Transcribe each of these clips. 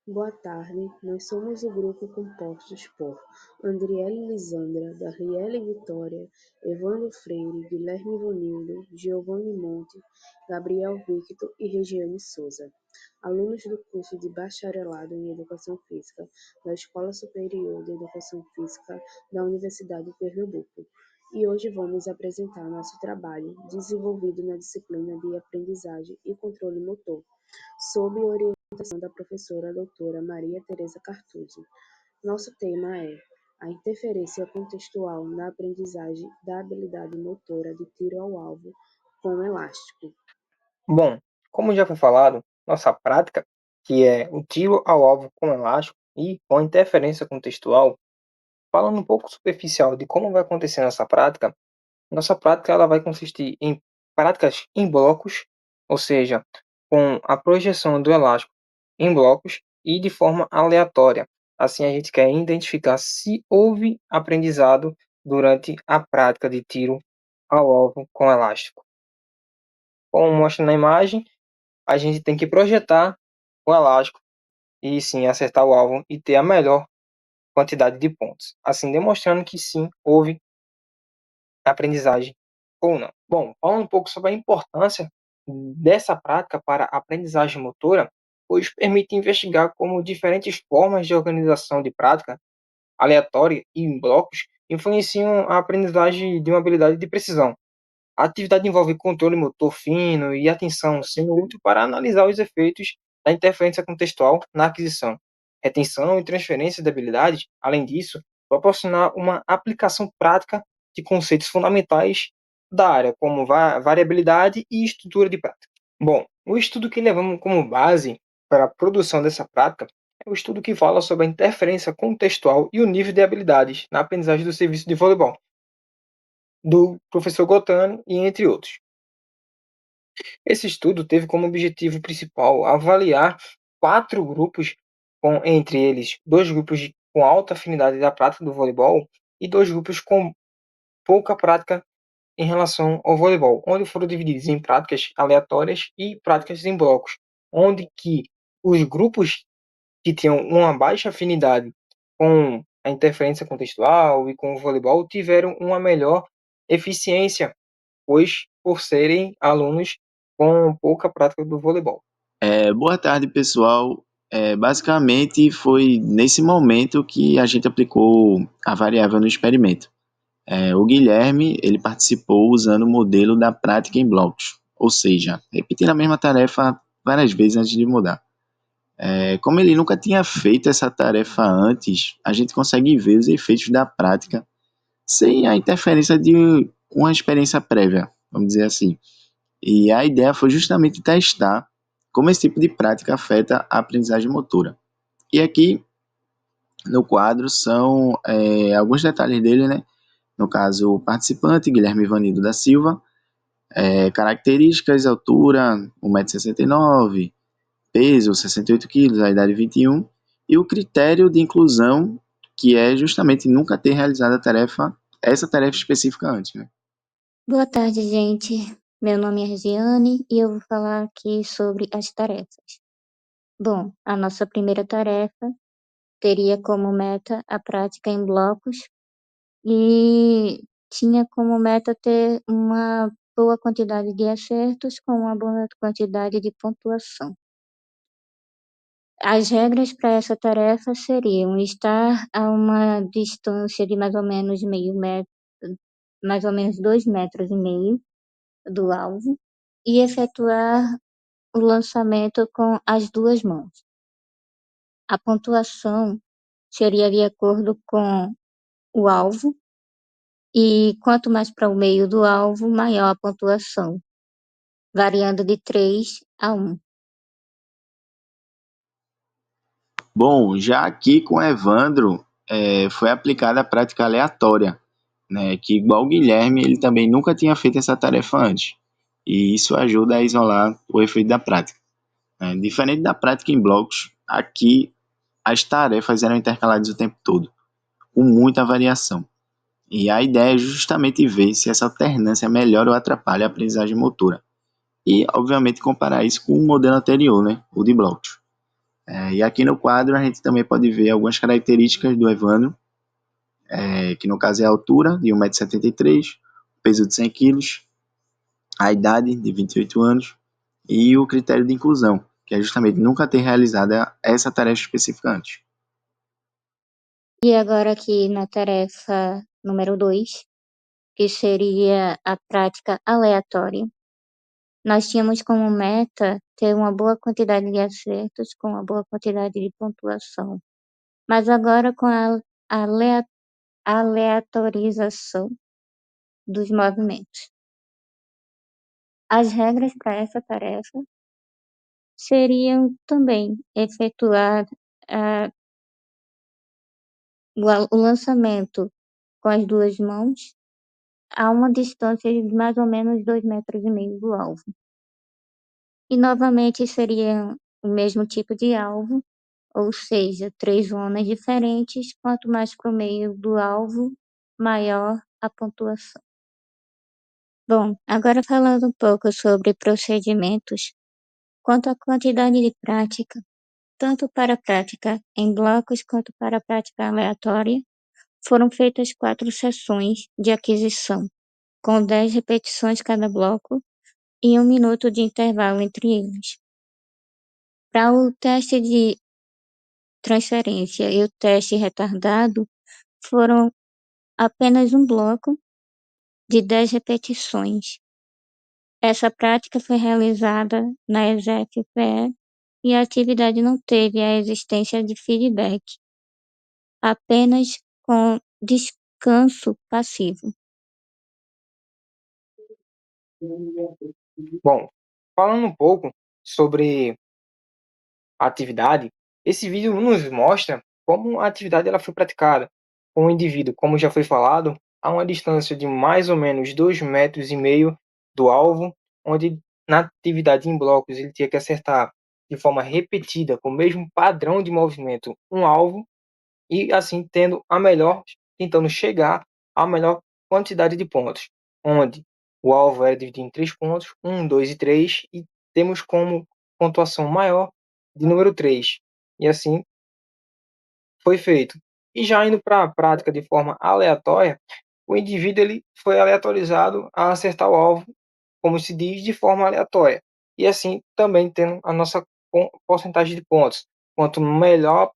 Boa tarde, nós somos o grupo compostos por Andriele Lisandra, Darriele Vitória, Evandro Freire, Guilherme Ivanildo, Giovanni Monte, Gabriel Victor e Regiane Souza, alunos do curso de Bacharelado em Educação Física da Escola Superior de Educação Física da Universidade de Pernambuco. E hoje vamos apresentar nosso trabalho desenvolvido na disciplina de Aprendizagem e Controle Motor, sob orientação da professora doutora Maria Tereza Cartuso. Nosso tema é a interferência contextual na aprendizagem da habilidade motora de tiro ao alvo com elástico. Bom, como já foi falado, nossa prática, que é o tiro ao alvo com elástico e com interferência contextual, falando um pouco superficial de como vai acontecer nossa prática ela vai consistir em práticas em blocos, ou seja, com a projeção do elástico em blocos e de forma aleatória. Assim, a gente quer identificar se houve aprendizado durante a prática de tiro ao alvo com elástico. Como mostra na imagem, a gente tem que projetar o elástico e sim acertar o alvo e ter a melhor quantidade de pontos, assim demonstrando que sim houve aprendizagem ou não. Bom, falando um pouco sobre a importância dessa prática para a aprendizagem motora, pois permite investigar como diferentes formas de organização de prática aleatória e em blocos influenciam a aprendizagem de uma habilidade de precisão. A atividade envolve controle motor fino e atenção, sendo útil para analisar os efeitos da interferência contextual na aquisição, retenção e transferência de habilidades. Além disso, proporcionar uma aplicação prática de conceitos fundamentais da área, como variabilidade e estrutura de prática. Bom, o estudo que levamos como base para a produção dessa prática é o estudo que fala sobre a interferência contextual e o nível de habilidades na aprendizagem do serviço de voleibol, do professor Gotani e entre outros. Esse estudo teve como objetivo principal avaliar 4 grupos, entre eles 2 grupos com alta afinidade da prática do voleibol e 2 grupos com pouca prática em relação ao voleibol, onde foram divididos em práticas aleatórias e práticas em blocos, onde que os grupos que tinham uma baixa afinidade com a interferência contextual e com o voleibol tiveram uma melhor eficiência, pois por serem alunos com pouca prática do voleibol. Boa tarde, pessoal. Basicamente, foi nesse momento que a gente aplicou a variável no experimento. O Guilherme, ele participou usando o modelo da prática em blocos, ou seja, repetindo a mesma tarefa várias vezes antes de mudar. Como ele nunca tinha feito essa tarefa antes, a gente consegue ver os efeitos da prática sem a interferência de uma experiência prévia, vamos dizer assim. E a ideia foi justamente testar como esse tipo de prática afeta a aprendizagem motora. E aqui no quadro são alguns detalhes dele, né? No caso, o participante, Guilherme Ivanildo da Silva, características, altura, 1,69 m, peso, 68 quilos, a idade 21, e o critério de inclusão, que é justamente nunca ter realizado essa tarefa específica antes, né? Boa tarde, gente. Meu nome é Regiane e eu vou falar aqui sobre as tarefas. Bom, a nossa primeira tarefa teria como meta a prática em blocos e tinha como meta ter uma boa quantidade de acertos com uma boa quantidade de pontuação. As regras para essa tarefa seriam estar a uma distância de mais ou menos meio metro, mais ou menos 2,5 m do alvo, e efetuar o lançamento com as duas mãos. A pontuação seria de acordo com o alvo, e quanto mais para o meio do alvo, maior a pontuação, variando de 3 a 1. Bom, já aqui com o Evandro, foi aplicada a prática aleatória, né, que igual o Guilherme, ele também nunca tinha feito essa tarefa antes. E isso ajuda a isolar o efeito da prática. Diferente da prática em blocos, aqui as tarefas eram intercaladas o tempo todo, com muita variação. E a ideia é justamente ver se essa alternância melhora ou atrapalha a aprendizagem motora. E, obviamente, comparar isso com o modelo anterior, né, o de blocos. E aqui no quadro a gente também pode ver algumas características do Evandro, que no caso é a altura, de 1,73 m, peso de 100 quilos, a idade, de 28 anos, e o critério de inclusão, que é justamente nunca ter realizado essa tarefa específica antes. E agora aqui na tarefa número 2, que seria a prática aleatória, nós tínhamos como meta ter uma boa quantidade de acertos com uma boa quantidade de pontuação. Mas agora com a aleatorização dos movimentos. As regras para essa tarefa seriam também efetuar o lançamento com as duas mãos a uma distância de mais ou menos 2,5 m do alvo. E novamente seria o mesmo tipo de alvo, ou seja, 3 zonas diferentes, quanto mais para o meio do alvo, maior a pontuação. Bom, agora falando um pouco sobre procedimentos, quanto à quantidade de prática, tanto para a prática em blocos quanto para a prática aleatória, foram feitas 4 sessões de aquisição, com 10 repetições cada bloco e 1 minuto de intervalo entre eles. Para o teste de transferência e o teste retardado, foram apenas um bloco de 10 repetições. Essa prática foi realizada na ESEF-PE e a atividade não teve a existência de feedback, apenas com descanso passivo. Bom, falando um pouco sobre a atividade, esse vídeo nos mostra como a atividade ela foi praticada com o indivíduo, como já foi falado, a uma distância de mais ou menos 2,5 m do alvo, onde na atividade em blocos ele tinha que acertar de forma repetida, com o mesmo padrão de movimento, um alvo, e assim tentando chegar à melhor quantidade de pontos, onde o alvo era dividido em 3 pontos, 1, 2 e 3, e temos como pontuação maior de número 3. E assim foi feito. E já indo para a prática de forma aleatória, o indivíduo ele foi aleatorizado a acertar o alvo, como se diz, de forma aleatória. E assim também tendo a nossa porcentagem de pontos. Quanto melhor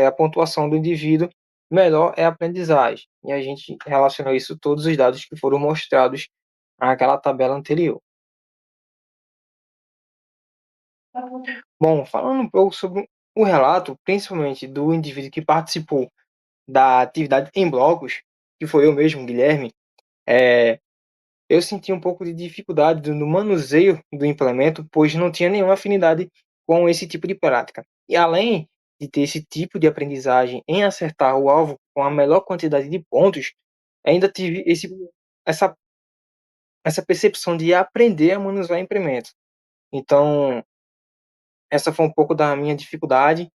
a pontuação do indivíduo, melhor é a aprendizagem. E a gente relacionou isso a todos os dados que foram mostrados naquela tabela anterior. Bom, falando um pouco sobre o relato, principalmente do indivíduo que participou da atividade em blocos, que foi eu mesmo, Guilherme, eu senti um pouco de dificuldade no manuseio do implemento, pois não tinha nenhuma afinidade com esse tipo de prática. E além de ter esse tipo de aprendizagem em acertar o alvo com a melhor quantidade de pontos, ainda tive essa, essa percepção de aprender a manusear implementos. Então, essa foi um pouco da minha dificuldade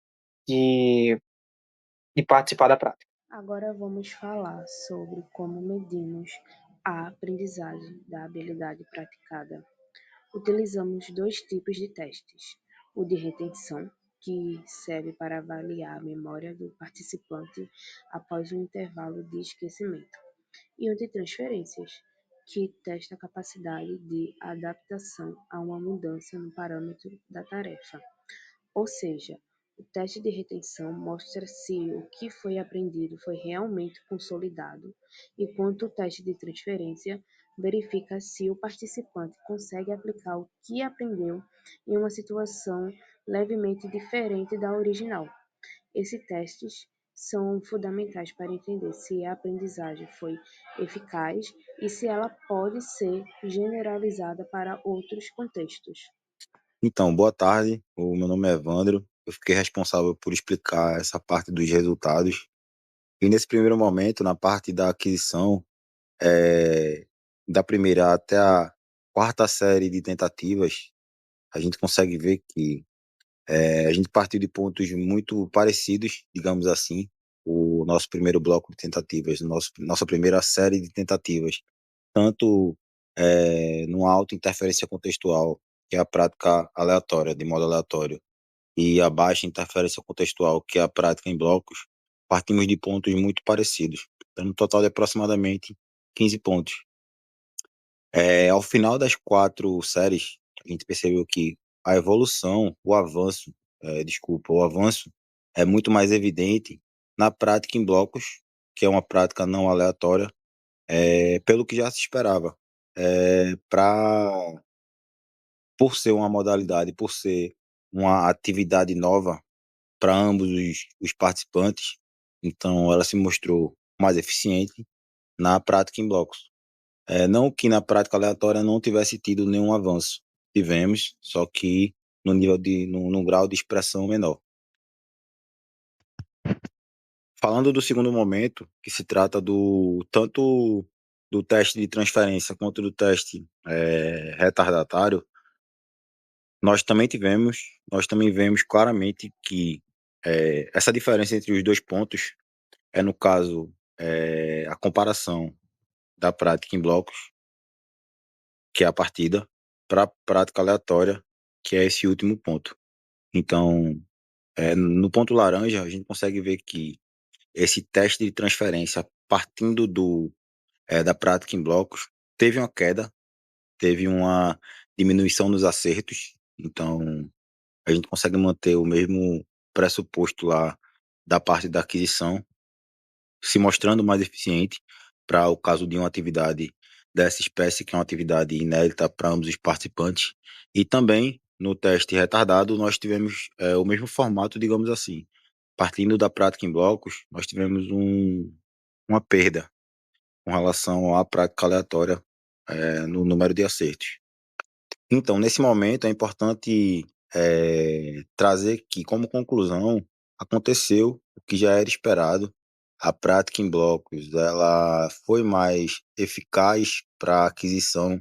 de, de participar da prática. Agora vamos falar sobre como medimos a aprendizagem da habilidade praticada. Utilizamos dois tipos de testes: o de retenção, que serve para avaliar a memória do participante após um intervalo de esquecimento, e o de transferências, que testa a capacidade de adaptação a uma mudança no parâmetro da tarefa. Ou seja, o teste de retenção mostra se o que foi aprendido foi realmente consolidado, enquanto o teste de transferência verifica se o participante consegue aplicar o que aprendeu em uma situação levemente diferente da original. Esses testes são fundamentais para entender se a aprendizagem foi eficaz e se ela pode ser generalizada para outros contextos. Então, boa tarde. O meu nome é Evandro. Eu fiquei responsável por explicar essa parte dos resultados. E nesse primeiro momento, na parte da aquisição, da primeira até a quarta série de tentativas, a gente consegue ver que a gente partiu de pontos muito parecidos, digamos assim. O nosso primeiro bloco de tentativas, nossa primeira série de tentativas, tanto numa auto-interferência contextual, que é a prática aleatória, de modo aleatório, e a baixa interferência contextual, que é a prática em blocos, partimos de pontos muito parecidos, dando um total de aproximadamente 15 pontos. Ao final das 4 séries, a gente percebeu que a evolução, o avanço é muito mais evidente na prática em blocos, que é uma prática não aleatória, pelo que já se esperava. Por ser uma modalidade, por ser uma atividade nova para ambos os participantes, então ela se mostrou mais eficiente na prática em blocos. Não que na prática aleatória não tivesse tido nenhum avanço. Tivemos, só que no grau de expressão menor. Falando do segundo momento, que se trata tanto do teste de transferência quanto do teste retardatário, nós também vemos claramente que essa diferença entre os dois pontos é, no caso, a comparação da prática em blocos, que é a partida, para a prática aleatória, que é esse último ponto. Então, no ponto laranja, a gente consegue ver que esse teste de transferência, partindo da prática em blocos, teve uma queda, teve uma diminuição nos acertos. Então, a gente consegue manter o mesmo pressuposto lá da parte da aquisição, se mostrando mais eficiente para o caso de uma atividade dessa espécie, que é uma atividade inédita para ambos os participantes. E também, no teste retardado, nós tivemos o mesmo formato, digamos assim. Partindo da prática em blocos, nós tivemos uma perda com relação à prática aleatória no número de acertos. Então, nesse momento, é importante trazer que, como conclusão, aconteceu o que já era esperado. A prática em blocos, ela foi mais eficaz para a aquisição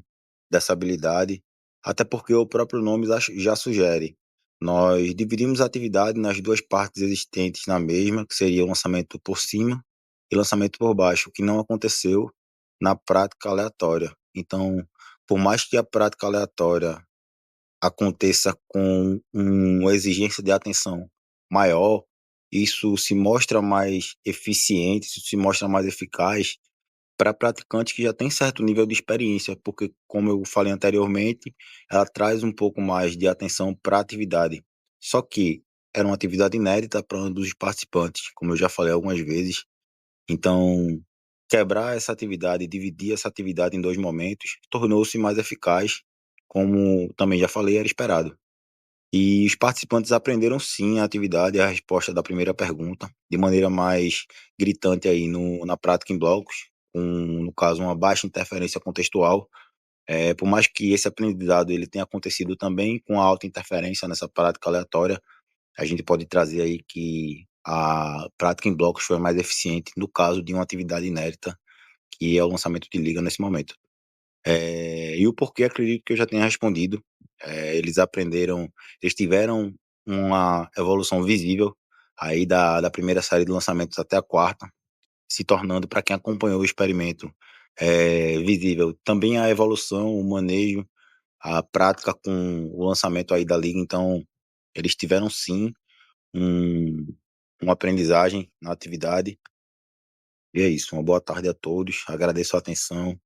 dessa habilidade, até porque o próprio nome já sugere. Nós dividimos a atividade nas duas partes existentes na mesma, que seria o lançamento por cima e lançamento por baixo, o que não aconteceu na prática aleatória. Então, por mais que a prática aleatória aconteça com uma exigência de atenção maior, isso se mostra mais eficiente, isso se mostra mais eficaz para praticantes que já têm certo nível de experiência, porque, como eu falei anteriormente, ela traz um pouco mais de atenção para a atividade. Só que era uma atividade inédita para um dos participantes, como eu já falei algumas vezes. Então, quebrar essa atividade, dividir essa atividade em dois momentos, tornou-se mais eficaz, como também já falei, era esperado. E os participantes aprenderam sim a atividade e a resposta da primeira pergunta, de maneira mais gritante aí na prática em blocos, com, no caso, uma baixa interferência contextual. Por mais que esse aprendizado ele tenha acontecido também com alta interferência nessa prática aleatória, a gente pode trazer aí que a prática em blocos foi mais eficiente no caso de uma atividade inédita, que é o lançamento de liga nesse momento. E o porquê acredito que eu já tenha respondido. Eles tiveram uma evolução visível aí da primeira série de lançamentos até a quarta, se tornando, para quem acompanhou o experimento, visível também a evolução, o manejo, a prática com o lançamento aí da liga. Então, eles tiveram sim um, uma aprendizagem na atividade. E é isso. Uma boa tarde a todos. Agradeço a atenção